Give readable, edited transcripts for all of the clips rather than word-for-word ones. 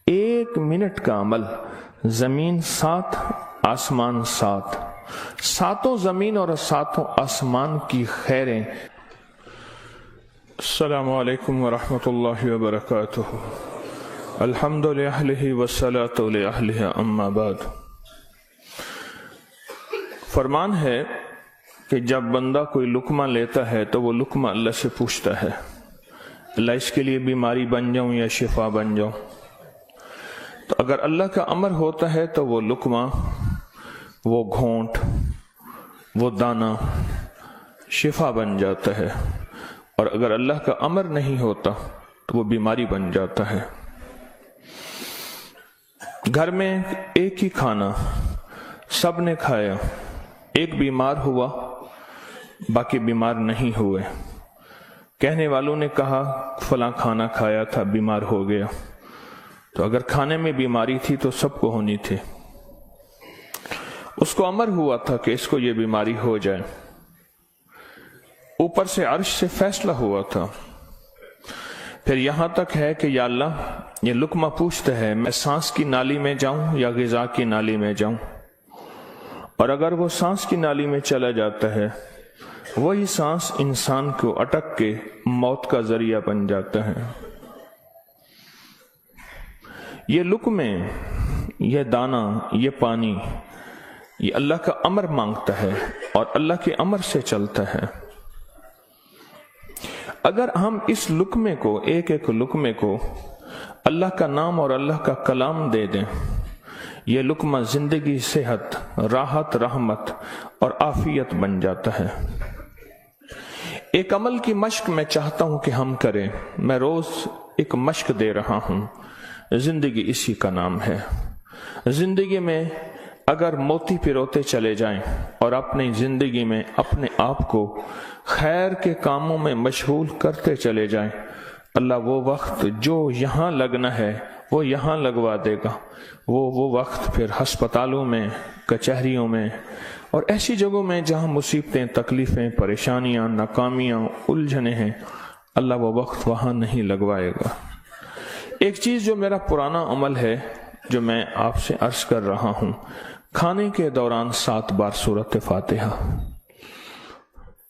1 minute کا عمل، زمین 7 آسمان 7، ساتوں زمین اور ساتوں آسمان کی خیریں۔ السلام علیکم ورحمۃ اللہ وبرکاتہ۔ الحمد للہ والصلاۃ لأہلہ، اما بعد۔ فرمان ہے کہ جب بندہ کوئی لقمہ لیتا ہے تو وہ لقمہ اللہ سے پوچھتا ہے، اللہ اس کے لیے بیماری بن جاؤں یا شفا بن جاؤں؟ تو اگر اللہ کا امر ہوتا ہے تو وہ لقمہ، وہ گھونٹ، وہ دانہ شفا بن جاتا ہے، اور اگر اللہ کا امر نہیں ہوتا تو وہ بیماری بن جاتا ہے۔ گھر میں ایک ہی کھانا سب نے کھایا، ایک بیمار ہوا باقی بیمار نہیں ہوئے، کہنے والوں نے کہا فلاں کھانا کھایا تھا بیمار ہو گیا، تو اگر کھانے میں بیماری تھی تو سب کو ہونی تھی۔ اس کو امر ہوا تھا کہ اس کو یہ بیماری ہو جائے، اوپر سے عرش سے فیصلہ ہوا تھا۔ پھر یہاں تک ہے کہ یا اللہ، یہ لقمہ پوچھتا ہے میں سانس کی نالی میں جاؤں یا غذا کی نالی میں جاؤں، اور اگر وہ سانس کی نالی میں چلا جاتا ہے، وہی سانس انسان کو اٹک کے موت کا ذریعہ بن جاتا ہے۔ یہ لقمے، یہ دانہ، یہ پانی، یہ اللہ کا امر مانگتا ہے اور اللہ کے امر سے چلتا ہے۔ اگر ہم اس لقمے کو، ایک ایک لقمے کو اللہ کا نام اور اللہ کا کلام دے دیں، یہ لقمہ زندگی، صحت، راحت، رحمت اور عافیت بن جاتا ہے۔ ایک عمل کی مشق میں چاہتا ہوں کہ ہم کریں، میں روز ایک مشق دے رہا ہوں، زندگی اسی کا نام ہے۔ زندگی میں اگر موتی پروتے چلے جائیں اور اپنی زندگی میں اپنے آپ کو خیر کے کاموں میں مشغول کرتے چلے جائیں، اللہ وہ وقت جو یہاں لگنا ہے وہ یہاں لگوا دے گا۔ وہ وقت پھر ہسپتالوں میں، کچہریوں میں اور ایسی جگہوں میں جہاں مصیبتیں، تکلیفیں، پریشانیاں، ناکامیاں، الجھنیں ہیں، اللہ وہ وقت وہاں نہیں لگوائے گا۔ ایک چیز جو میرا پرانا عمل ہے، جو میں آپ سے عرض کر رہا ہوں، کھانے کے دوران 7 بار سورۃ فاتحہ،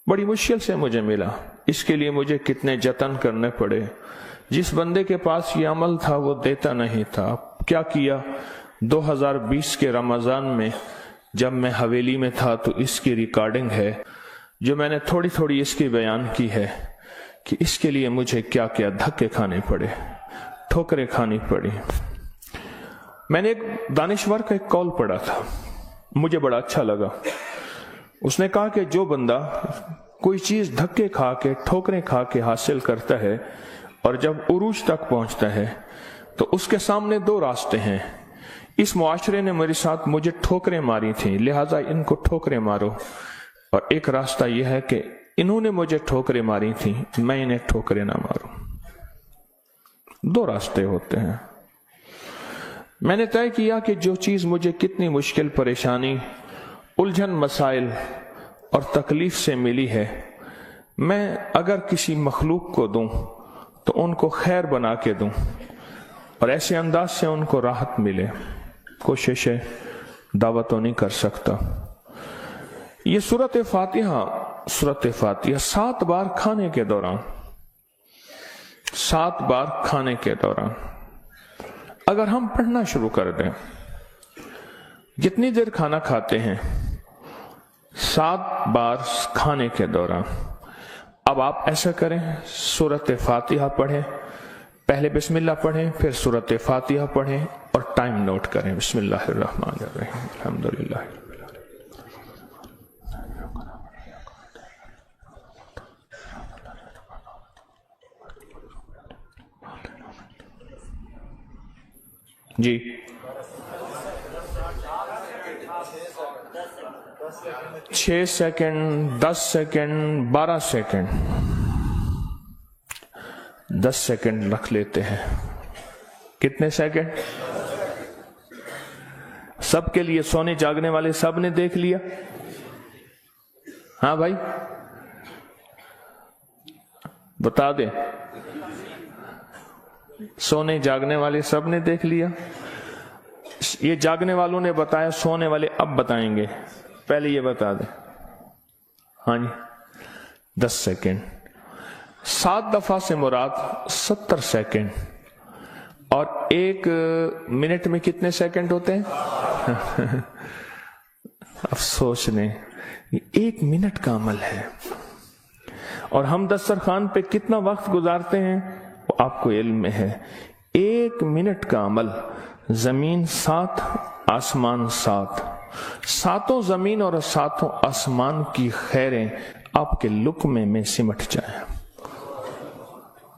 بڑی مشکل سے مجھے ملا، اس کے لیے مجھے کتنے جتن کرنے پڑے۔ جس بندے کے پاس یہ عمل تھا وہ دیتا نہیں تھا۔ کیا کیا؟ 2020 کے رمضان میں جب میں حویلی میں تھا تو اس کی ریکارڈنگ ہے، جو میں نے تھوڑی تھوڑی اس کی بیان کی ہے کہ اس کے لیے مجھے کیا کیا دھکے کھانے پڑے، ٹھوکریں کھانی پڑی۔ میں نے ایک دانشور کا ایک قول پڑھا تھا، مجھے بڑا اچھا لگا۔ اس نے کہا کہ جو بندہ کوئی چیز دھکے کھا کے، ٹھوکریں کھا کے حاصل کرتا ہے اور جب عروج تک پہنچتا ہے تو اس کے سامنے 2 راستے ہیں۔ اس معاشرے نے میرے ساتھ مجھے ٹھوکریں ماری تھیں، لہٰذا ان کو ٹھوکریں مارو، اور ایک راستہ یہ ہے کہ انہوں نے مجھے ٹھوکریں ماری تھیں، میں انہیں ٹھوکریں نہ ماروں۔ 2 راستے ہوتے ہیں۔ میں نے طے کیا کہ جو چیز مجھے کتنی مشکل، پریشانی، الجھن، مسائل اور تکلیف سے ملی ہے، میں اگر کسی مخلوق کو دوں تو ان کو خیر بنا کے دوں اور ایسے انداز سے ان کو راحت ملے۔ کوشش ہے، دعوت تو نہیں کر سکتا۔ یہ سورۃ فاتحہ 7 بار کھانے کے دوران، 7 بار کھانے کے دوران اگر ہم پڑھنا شروع کر دیں، جتنی دیر کھانا کھاتے ہیں 7 بار کھانے کے دوران، اب آپ ایسا کریں، سورۃ فاتحہ پڑھیں، پہلے بسم اللہ پڑھیں، پھر سورۃ فاتحہ پڑھیں اور ٹائم نوٹ کریں۔ بسم اللہ الرحمن الرحیم، الحمدللہ۔ جی 6 سیکنڈ، 10 سیکنڈ، 12 سیکنڈ، 10 سیکنڈ رکھ لیتے ہیں۔ کتنے سیکنڈ؟ سب کے لیے، سونے جاگنے والے سب نے دیکھ لیا؟ ہاں بھائی بتا دیں۔ सोने जागने वाले सब ने देख लिया। ये जागने वालों ने बताया, सोने वाले अब बताएंगे। पहले ये बता दे। हाँ जी, 10 सेकेंड। 7 दफा से मुराद 70 सेकेंड। और 1 मिनट में कितने सेकंड होते हैं? अफसोस ने, 1 मिनट का अमल है। और हम दस्तरखान पे कितना वक्त गुजारते हैं वो आपको इल्म में है। 1 मिनट का अमल, जमीन 7 आसमान 7, 7 जमीन और 7 आसमान की खैरें आपके लुक्मे में सिमट जाए।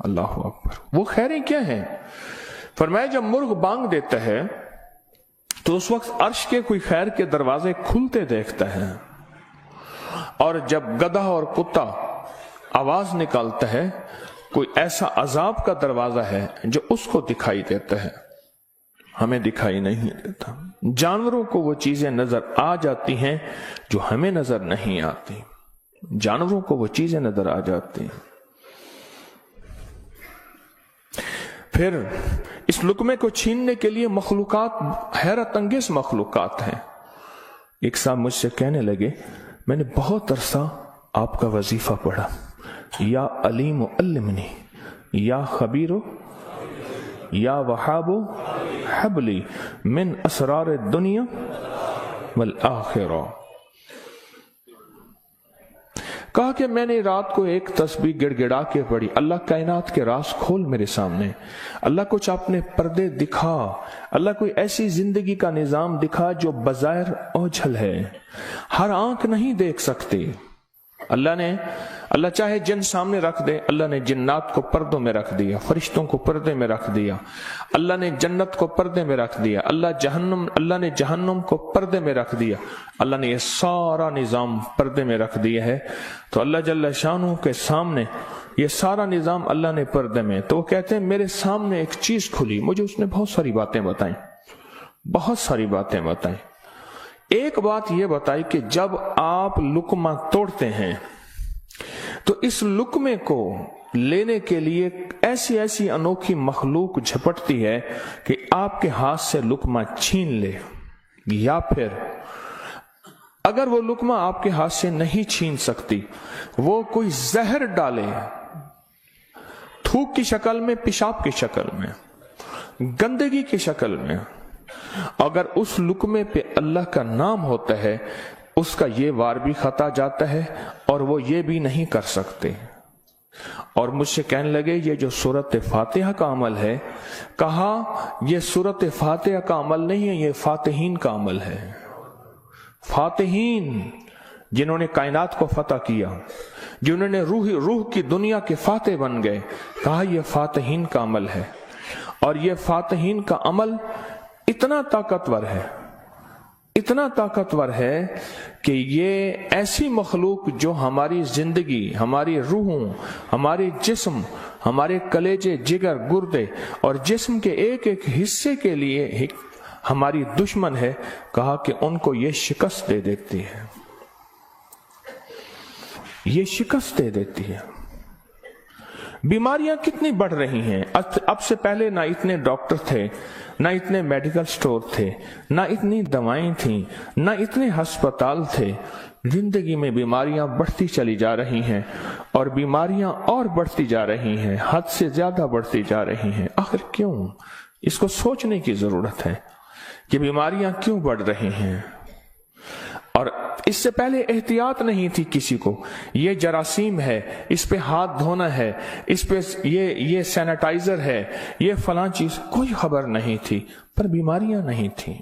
अल्लाह अकबर। वो खैरें क्या हैं? फरमाया जब मुर्ग बांग देता है तो उस वक्त अर्श के कोई खैर के दरवाजे खुलते देखता है, और जब गधा और कुत्ता आवाज निकालता है कोई ऐसा अजाब का दरवाजा है जो उसको दिखाई देता है, हमें दिखाई नहीं देता। जानवरों को वो चीजें नजर आ जाती हैं जो हमें नजर नहीं आती। जानवरों को वो चीजें नजर आ जाती हैं। फिर इस लुकमे को छीनने के लिए मखलूकात, हैरत अंगेज मखलूकात हैं। एक साहब मुझसे कहने लगे, मैंने बहुत अरसा आपका वजीफा पढ़ा, या अलीम अल्लिमनी, या खबीरो, या वहाबो हबली मिन असरार दुनिया वल आखिरा। कहा कि मैंने रात को एक तस्बीह गिड़गिड़ा के पढ़ी, अल्लाह कायनात के राज खोल मेरे सामने, अल्लाह कुछ अपने पर्दे दिखा, अल्लाह कोई ऐसी जिंदगी का निजाम दिखा जो बज़ाहिर ओझल है, हर आंख नहीं देख सकती। अल्लाह चाहे जिन सामने रख दे, अल्लाह ने जिन्नात को पर्दों में रख दिया, फरिश्तों को पर्दे में रख दिया, अल्लाह ने जन्नत को पर्दे में रख दिया, अल्लाह ने जहन्नम को पर्दे में रख दिया, अल्लाह ने ये सारा निजाम पर्दे में रख दिया है। तो अल्लाह जल्ल शानहू के सामने ये सारा निजाम अल्लाह ने पर्दे में। तो वो कहते हैं मेरे सामने एक चीज खुली, मुझे उसने बहुत सारी बातें बताई, बहुत सारी बातें बताई। एक बात यह बताई कि जब आप लुकमा तोड़ते हैं तो इस लुकमे को लेने के लिए ऐसी ऐसी अनोखी मखलूक झपटती है कि आपके हाथ से लुकमा छीन ले, या फिर अगर वो लुकमा आपके हाथ से नहीं छीन सकती, वो कोई जहर डाले, थूक की शक्ल में, पेशाब की शक्ल में, गंदगी की शक्ल में। अगर उस लुकमे पे अल्लाह का नाम होता है, उसका ये वार भी खता जाता है और वो ये भी नहीं कर सकते। और मुझसे कहने लगे ये जो सूरत फातिहा का अमल है, कहा ये सूरत फातिहा का अमल नहीं है, ये फातिहीन का अमल है। फातिहीन जिन्होंने कायनात को फतह किया, जिन्होंने रूह की दुनिया के फातिह बन गए, कहा यह फातिहीन का अमल है। और यह फातिहीन का अमल इतना ताकतवर है, इतना ताकतवर है कि ये ऐसी मखलूक जो हमारी जिंदगी, हमारी रूहों, हमारे जिस्म, हमारे कलेजे, जिगर, गुर्दे और जिस्म के एक एक हिस्से के लिए हमारी दुश्मन है, कहा कि उनको ये शिकस्त दे देती है, ये शिकस्त दे देती है। बीमारियां कितनी बढ़ रही हैं। अब से पहले ना इतने डॉक्टर थे, ना इतने मेडिकल स्टोर थे, ना इतनी दवाएं थीं, ना इतने अस्पताल थे। जिंदगी में बीमारियां बढ़ती चली जा रही हैं और बीमारियां और बढ़ती जा रही हैं, हद से ज्यादा बढ़ती जा रही हैं। आखिर क्यों? इसको सोचने की जरूरत है कि बीमारियां क्यों बढ़ रही हैं। और इससे पहले एहतियात नहीं थी किसी को, ये जरासीम है, इस पे हाथ धोना है, इस पे ये सैनिटाइजर है, ये फलां चीज, कोई खबर नहीं थी। पर बीमारियां नहीं थी,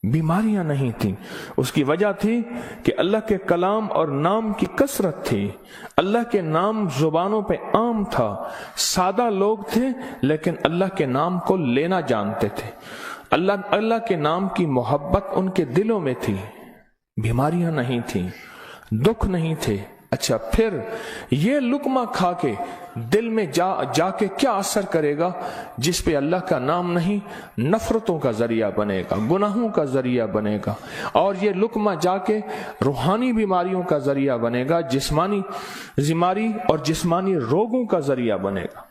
बीमारियां नहीं थी। उसकी वजह थी कि अल्लाह के कलाम और नाम की कसरत थी। अल्लाह के नाम जुबानों पे आम था, सादा लोग थे लेकिन अल्लाह के नाम को लेना जानते थे। अल्लाह के नाम की मोहब्बत उनके दिलों में थी। बीमारियां नहीं थी, दुख नहीं थे। अच्छा, फिर ये लुकमा खा के दिल में जाके क्या असर करेगा? जिस पे अल्लाह का नाम नहीं, नफरतों का जरिया बनेगा, गुनाहों का जरिया बनेगा। और ये लुकमा जाके रूहानी बीमारियों का जरिया बनेगा, जिस्मानी बीमारी और जिस्मानी रोगों का जरिया बनेगा।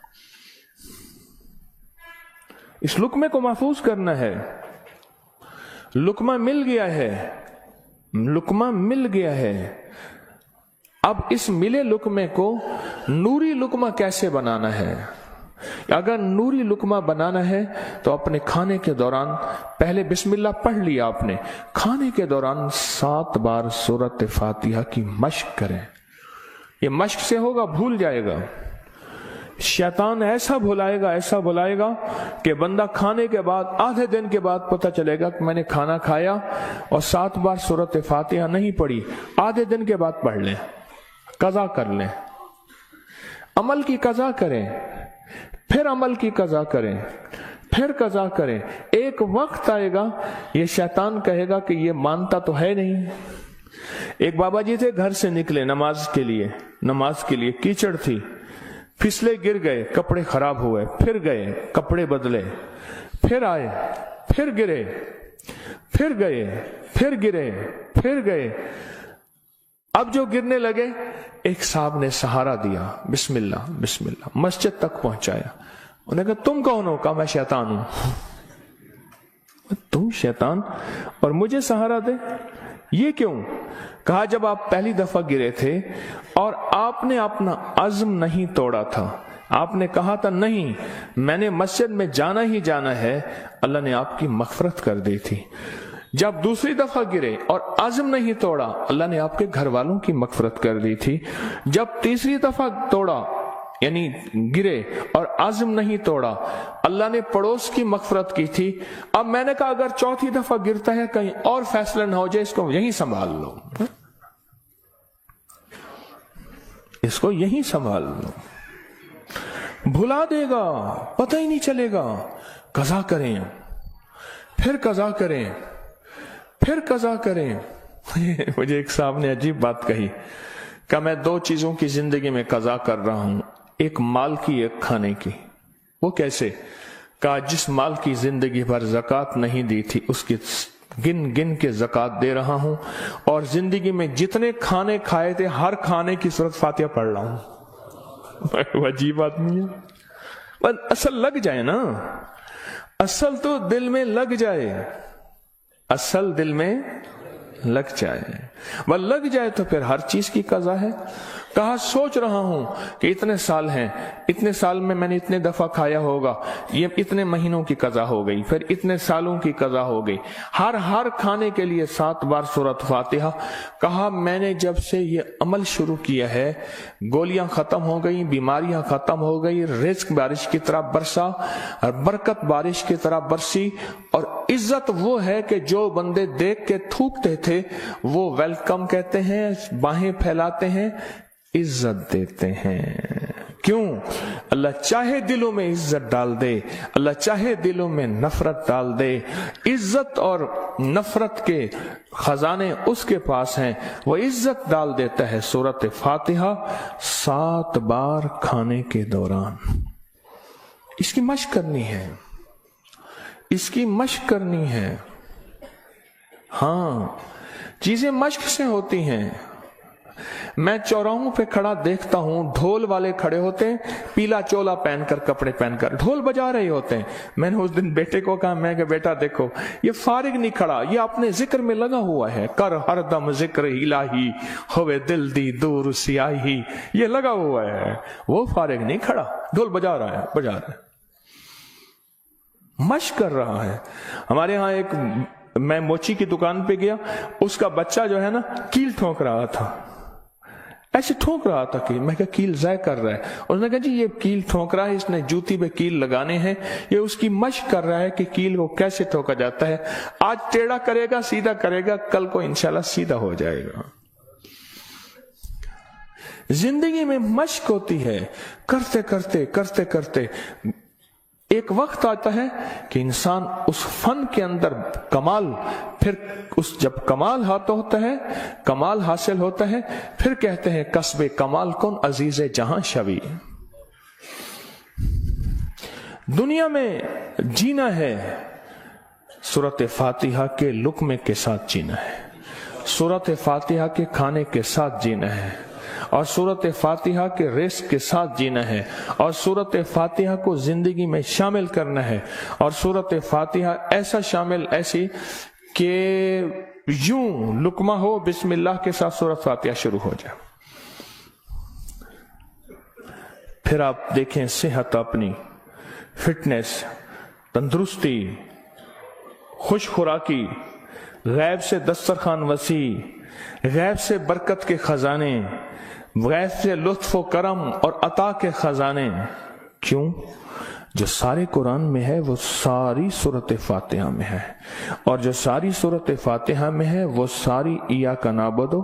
इस लुकमे को महफूज करना है। लुकमा मिल गया है, लुकमा मिल गया है। अब इस मिले लुकमे को नूरी लुकमा कैसे बनाना है? अगर नूरी लुकमा बनाना है तो अपने खाने के दौरान पहले बिस्मिल्लाह पढ़ लिया आपने, खाने के दौरान 7 बार सूरत फातिहा की मश्क करें। ये मश्क से होगा, भूल जाएगा। शैतान ऐसा भुलाएगा कि बंदा खाने के बाद आधे दिन के बाद पता चलेगा कि मैंने खाना खाया और 7 बार सूरत फातिहा नहीं पढ़ी। आधे दिन के बाद पढ़ लें, कज़ा कर लें, अमल की कज़ा करें, फिर अमल की कज़ा करें, फिर कज़ा करें। एक वक्त आएगा ये शैतान कहेगा कि ये मानता तो है नहीं। एक बाबा जी थे, घर से निकले नमाज के लिए कीचड़ थी, फिसले, गिर गए, कपड़े खराब हुए, फिर गए, कपड़े बदले, फिर आए, फिर गिरे, फिर गए, फिर गिरे, फिर गए। अब जो गिरने लगे, एक साहब ने सहारा दिया, बिस्मिल्लाह बिस्मिल्लाह, मस्जिद तक पहुंचाया। उन्होंने कहा तुम कौन हो? कहा मैं शैतान हूं। तुम शैतान और मुझे सहारा दे, ये क्यों? कहा जब आप पहली दफा गिरे थे और आपने अपना अज़्म नहीं तोड़ा था, आपने कहा था नहीं मैंने मस्जिद में जाना ही जाना है, अल्लाह ने आपकी मग़फ़िरत कर दी थी। जब दूसरी दफा गिरे और अज़्म नहीं तोड़ा, अल्लाह ने आपके घर वालों की मग़फ़िरत कर दी थी। जब तीसरी दफा तोड़ा यानी गिरे और अज़्म नहीं तोड़ा, अल्लाह ने पड़ोस की मग़फ़िरत की थी। अब मैंने कहा अगर चौथी दफा गिरता है कहीं और फैसला ना हो जाए, इसको यहीं संभाल लो, इसको यहीं संभाल लो, भुला देगा, पता ही नहीं चलेगा। कज़ा करें, फिर कज़ा करें, फिर कज़ा करें। मुझे एक साहब ने अजीब बात कही, कि मैं 2 चीजों की जिंदगी में कज़ा कर रहा हूं, एक माल की, एक खाने की। वो कैसे? कहा जिस माल की जिंदगी भर ज़कात नहीं दी थी, उसकी गिन गिन के ज़कात दे रहा हूं, और जिंदगी में जितने खाने खाए थे हर खाने की सूरत फातिहा पढ़ रहा हूं। वो अजीब आदमी है। बस असल लग जाए ना, असल तो दिल में लग जाए, असल दिल में लग जाए, वह लग जाए तो फिर हर चीज की कज़ा है। कहा सोच रहा हूं कि इतने साल हैं, इतने साल में मैंने इतने दफा खाया होगा, ये इतने महीनों की कज़ा हो गई, फिर इतने सालों की कज़ा हो गई, हर खाने के लिए 7 बार सूरत फातिहा। कहा मैंने जब से ये अमल शुरू किया है, गोलियां खत्म हो गई, बीमारियां खत्म हो गई, रिज़्क बारिश की तरह बरसा और बरकत बारिश की तरह बरसी। और इज्जत वो है कि जो बंदे देख के थूकते थे वो वेलकम कहते हैं, बाहें फैलाते हैं, इज्जत देते हैं। क्यों? अल्लाह चाहे दिलों में इज्जत डाल दे, अल्लाह चाहे दिलों में नफरत डाल दे। इज्जत और नफरत के खजाने उसके पास हैं, वो इज्जत डाल देता है। सूरत फातिहा 7 बार खाने के दौरान। इसकी मश्क करनी है, इसकी मश्क करनी है। हाँ, चीजें मश्क से होती हैं। मैं चौराहों पे खड़ा देखता हूं, ढोल वाले खड़े होते हैं, पीला चोला पहनकर, कपड़े पहनकर ढोल बजा रहे होते हैं। मैंने उस दिन बेटे को कहा, मैं कि बेटा देखो ये फारिग नहीं खड़ा, ये अपने जिक्र में लगा हुआ है। कर हरदम जिक्र इलाही होवे दिल दी दूर सियाही, ये लगा हुआ है, वो फारिग नहीं खड़ा, ढोल बजा रहा है, मश्क कर रहा है। हमारे यहाँ मैं मोची की दुकान पे गया, उसका बच्चा जो है ना कील ठोक रहा था, ऐसे ठोक रहा था कि मैं क्या कील ज़ाय कर रहा है। उसने कहा जी ये कील ठोक रहा है, इसने जूती पे कील लगाने हैं, ये उसकी मश्क कर रहा है कि कील को कैसे ठोका जाता है। आज टेढ़ा करेगा, सीधा करेगा, कल को इंशाल्लाह सीधा हो जाएगा। जिंदगी में मश्क होती है, करते करते करते करते एक वक्त आता है कि इंसान उस फन के अंदर कमाल, फिर उस जब कमाल होता है, कमाल हासिल होता है, फिर कहते हैं कस्बे कमाल कौन अजीज जहां शवी। दुनिया में जीना है, सूरत फातिहा के लुक्मे के साथ जीना है, सूरत फातिहा के खाने के साथ जीना है। اور सूरत फातिहा के रिस्क के साथ जीना है और सूरत फातिहा को जिंदगी में शामिल करना है और सूरत फातिहा ऐसा शामिल ऐसी कि यूं लुकमा हो बिस्मिल्लाह के साथ सूरत फातिहा शुरू हो जाए। फिर आप देखें सेहत, अपनी फिटनेस, तंदुरुस्ती, खुश खुराकी, गैब से दस्तरखान वसी, गैब से बरकत के खजाने, गैब से लुत्फ व करम और अता के खजाने। क्यों? जो सारे कुरान में है वो सारी सूरत फातिहा में है, और जो सारी सूरत फातिहा में है वो सारी इय्याका नअबुदु,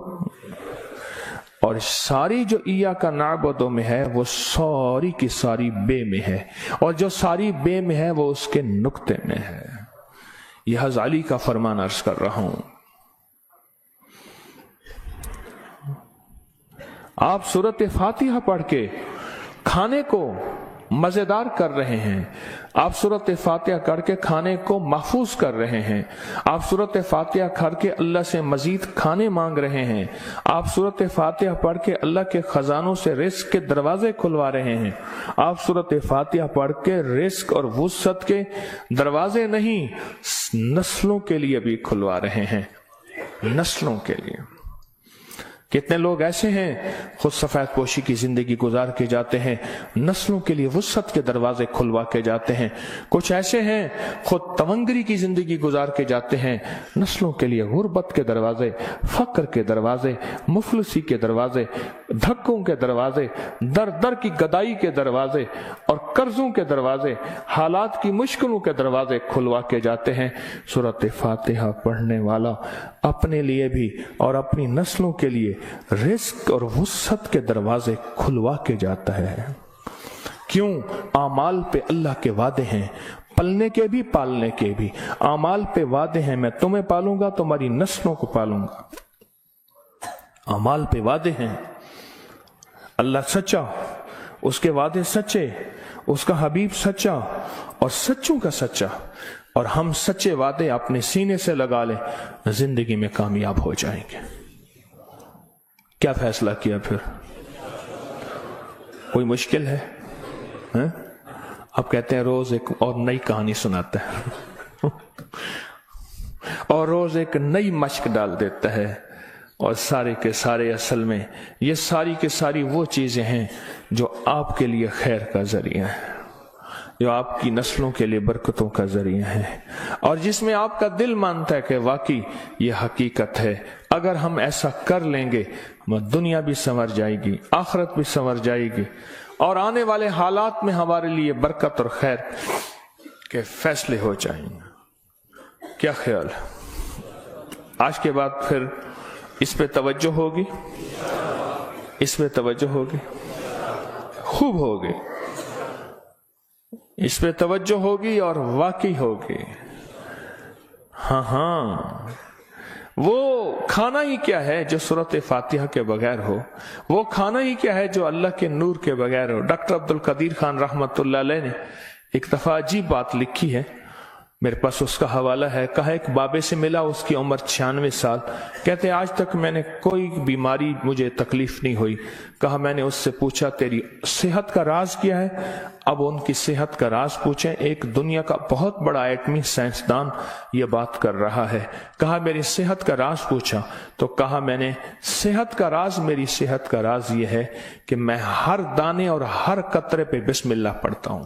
और सारी जो इय्याका नअबुदु में है वो सारी की सारी बे में है, और जो सारी बे में है वो उसके नुक्ते में है। यह हज़ाली का फरमान अर्ज कर रहा हूं। आप सूरत फातिहा पढ़ के खाने को मजेदार कर रहे हैं, आप सूरत फातिहा करके खाने को महफूज कर रहे हैं, आप सूरत फातिहा करके अल्लाह से मजीद खाने मांग रहे हैं, आप सूरत फातिहा पढ़ के अल्लाह के खजानों से रिस्क के दरवाजे खुलवा रहे हैं, आप सूरत फातिहा पढ़ के रिस्क और वुसअत के दरवाजे नहीं नस्लों के लिए भी खुलवा रहे हैं, नस्लों के लिए। कितने लोग ऐसे हैं खुद सफेद पोशी की जिंदगी गुजार के जाते हैं, नस्लों के लिए वुसअत के दरवाजे खुलवा के जाते हैं। कुछ ऐसे हैं खुद तवंगरी की जिंदगी गुजार के जाते हैं, नस्लों के लिए गुर्बत के दरवाजे, फक्र के दरवाजे, मुफलसी के दरवाजे, धक्कों के दरवाजे, दर दर की गदाई के दरवाजे और कर्जों के दरवाजे, हालात की मुश्किलों के दरवाजे खुलवा के जाते हैं। सूरत फातिहा पढ़ने वाला अपने लिए भी और अपनी नस्लों के लिए रिस्क और वुसअत के दरवाजे खुलवा के जाता है। क्यों? आमाल पे अल्लाह के वादे हैं, पलने के भी पालने के भी। आमाल पे वादे हैं, मैं तुम्हें पालूंगा, तुम्हारी नस्लों को पालूंगा। आमाल पे वादे हैं, अल्लाह सच्चा, उसके वादे सच्चे, उसका हबीब सच्चा और सच्चों का सच्चा, और हम सच्चे वादे अपने सीने से लगा लें, जिंदगी में कामयाब हो जाएंगे। क्या फैसला किया फिर? कोई मुश्किल है? अब कहते हैं रोज एक और नई कहानी सुनाता है और रोज एक नई मश्क डाल देता है, और सारे के सारे असल में ये सारी के सारी वो चीजें हैं जो आपके लिए खैर का जरिया है, जो आपकी नस्लों के लिए बरकतों का जरिया है, और जिसमें आपका दिल मानता है कि वाकई ये हकीकत है। अगर हम ऐसा कर लेंगे दुनिया भी संवर जाएगी, आखिरत भी संवर जाएगी, और आने वाले हालात में हमारे लिए बरकत और खैर के फैसले हो जाएंगे। क्या ख्याल? आज के बाद फिर इस पे तवज्जो होगी, इस पे तवज्जो होगी, खूब होगी, इस पे तवज्जो होगी और वाकई होगी। हाँ, वो खाना ही क्या है जो सूरत फातिहा के बगैर हो, वो खाना ही क्या है जो अल्लाह के नूर के बगैर हो। डॉक्टर अब्दुल कदीर खान रहमतुल्लाह अलैह ने एक दफा अजीब बात लिखी है, मेरे पास उसका हवाला है। कहा एक बाबे से मिला, उसकी उम्र 96 साल, कहते आज तक मैंने कोई बीमारी मुझे तकलीफ नहीं हुई। कहा मैंने उससे पूछा तेरी सेहत का राज क्या है? अब उनकी सेहत का राज पूछें, एक दुनिया का बहुत बड़ा एटमी साइंसदान ये बात कर रहा है। कहा मेरी सेहत का राज पूछा तो कहा मैंने सेहत का राज, मेरी सेहत का राज ये है कि मैं हर दाने और हर कतरे पे बिस्मिल्लाह पढ़ता हूं।